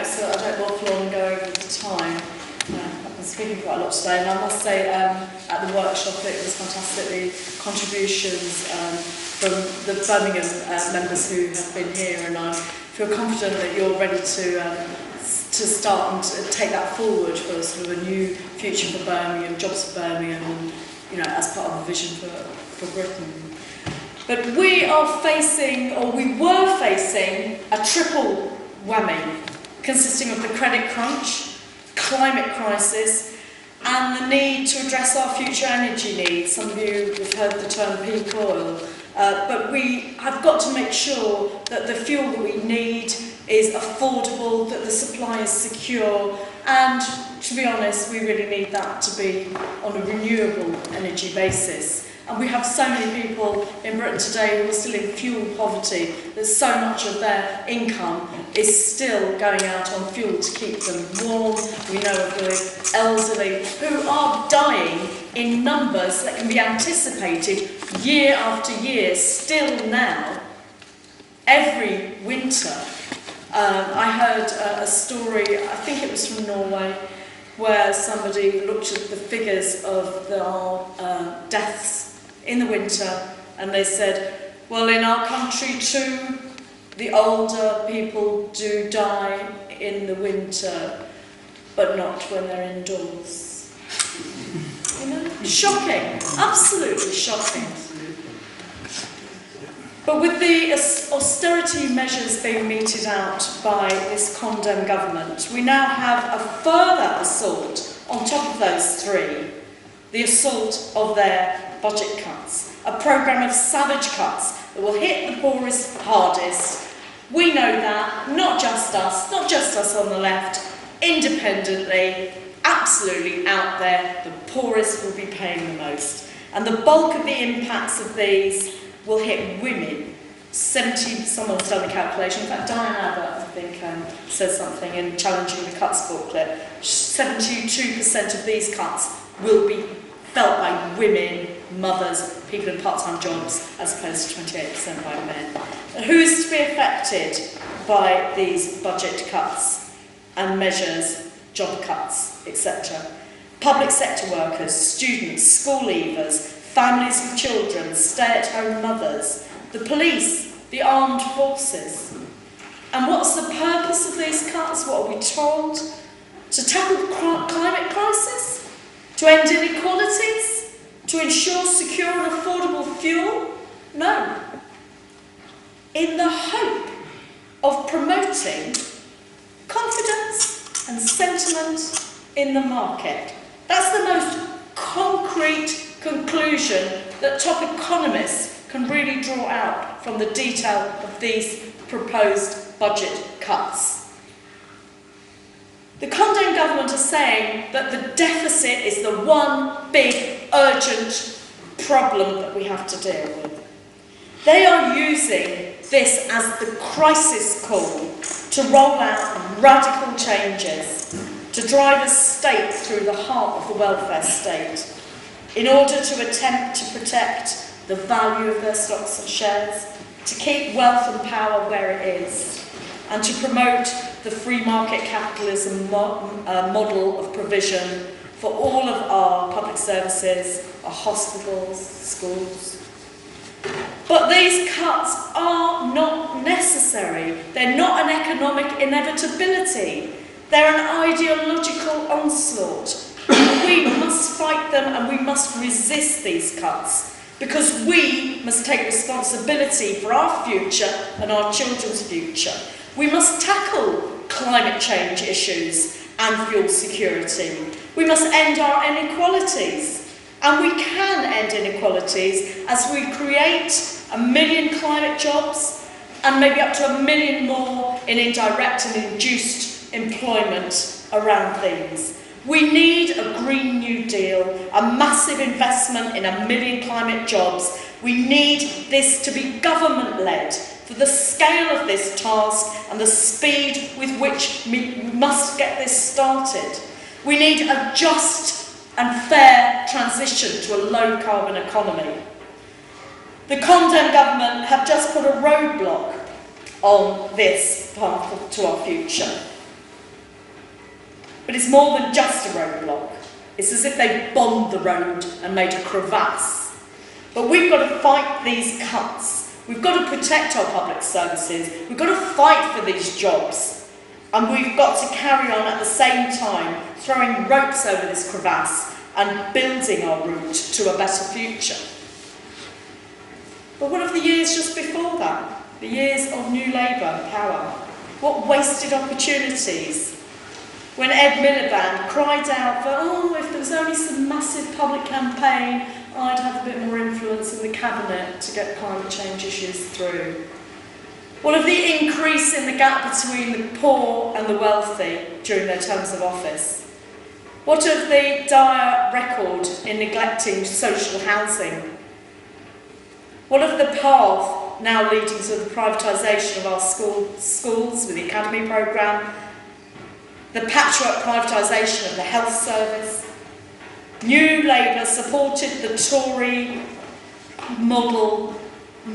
so I don't waffle on and go over the time. I've been speaking quite a lot today, and I must say at the workshop it was fantastic, the contributions from the Birmingham members who have been here, and I feel confident that you're ready to start and to take that forward for sort of a new future for Birmingham, jobs for Birmingham, and as part of a vision for Britain. But we are facing, or we were facing, a triple whammy consisting of the credit crunch, climate crisis, and the need to address our future energy needs. Some of you have heard the term peak oil, but we have got to make sure that the fuel that we need is affordable, that the supply is secure, and to be honest, we really need that to be on a renewable energy basis. And we have so many people in Britain today who are still in fuel poverty, that so much of their income is still going out on fuel to keep them warm. We know of the elderly who are dying in numbers that can be anticipated year after year, still now, every winter. I heard a story, I think it was from Norway, where somebody looked at the figures of the deaths in the winter, and they said, well, in our country too, the older people do die in the winter, but not when they're indoors. Shocking, absolutely shocking. But with the austerity measures being meted out by this condemned government, we now have a further assault on top of those three, the assault of their budget cuts, a programme of savage cuts that will hit the poorest hardest. We know that, not just us on the left, independently, absolutely out there, the poorest will be paying the most. And the bulk of the impacts of these will hit women. Someone's done the calculation, in fact Diane Abbott, I think, said something in Challenging the Cuts booklet, 72% of these cuts will be felt by women, mothers, people in part-time jobs, as opposed to 28% by men. And who's to be affected by these budget cuts and measures, job cuts, etc.? Public sector workers, students, school leavers, families with children, stay-at-home mothers, the police, the armed forces. And what's the purpose of these cuts? What are we told? To tackle the climate crisis? To end inequalities? To ensure secure and affordable fuel? No. In the hope of promoting confidence and sentiment in the market. That's the most concrete conclusion that top economists can really draw out from the detail of these proposed budget cuts. The condemned government are saying that the deficit is the one big urgent problem that we have to deal with. They are using this as the crisis call to roll out radical changes, to drive a stake through the heart of the welfare state, in order to attempt to protect the value of their stocks and shares, to keep wealth and power where it is, and to promote the free market capitalism model of provision for all of our public services, our hospitals, schools. But these cuts are not necessary. They're not an economic inevitability. They're an ideological onslaught. We must fight them and we must resist these cuts, because we must take responsibility for our future and our children's future. We must tackle climate change issues and fuel security. We must end our inequalities. And we can end inequalities as we create 1 million climate jobs and maybe up to 1 million more in indirect and induced employment around things. We need a Green New Deal, a massive investment in 1 million climate jobs. We need this to be government-led for the scale of this task and the speed with which we must get this started. We need a just and fair transition to a low-carbon economy. The condemned government have just put a roadblock on this path to our future. But it's more than just a roadblock. It's as if they've bombed the road and made a crevasse. But we've got to fight these cuts. We've got to protect our public services. We've got to fight for these jobs. And we've got to carry on at the same time throwing ropes over this crevasse and building our route to a better future. But what of the years just before that? The years of New Labour power? What wasted opportunities? When Ed Miliband cried out for, oh, if there was only some massive public campaign, I'd have a bit more influence in the cabinet to get climate change issues through. What of the increase in the gap between the poor and the wealthy during their terms of office? What of the dire record in neglecting social housing? What of the path now leading to the privatisation of our schools with the academy programme, the patchwork privatisation of the health service? New Labour supported the Tory model,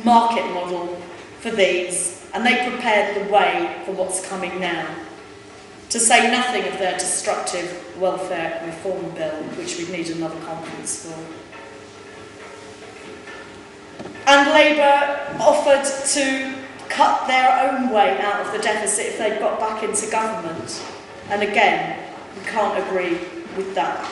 market model for these, and they prepared the way for what's coming now. To say nothing of their destructive welfare reform bill, which we'd need another conference for. And Labour offered to cut their own way out of the deficit if they'd got back into government. And again, we can't agree with that.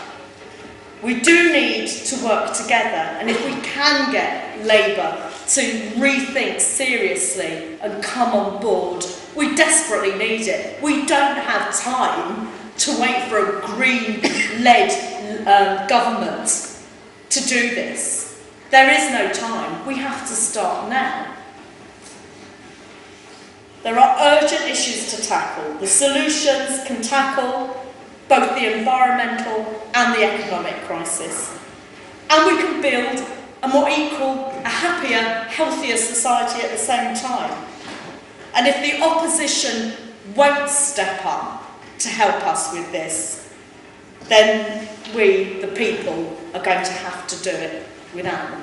We do need to work together, and if we can get Labour to rethink seriously and come on board, we desperately need it. We don't have time to wait for a Green-led government to do this. There is no time. We have to start now. There are urgent issues to tackle. The solutions can tackle both the environmental and the economic crisis. And we can build a more equal, a happier, healthier society at the same time. And if the opposition won't step up to help us with this, then we, the people, are going to have to do it without them.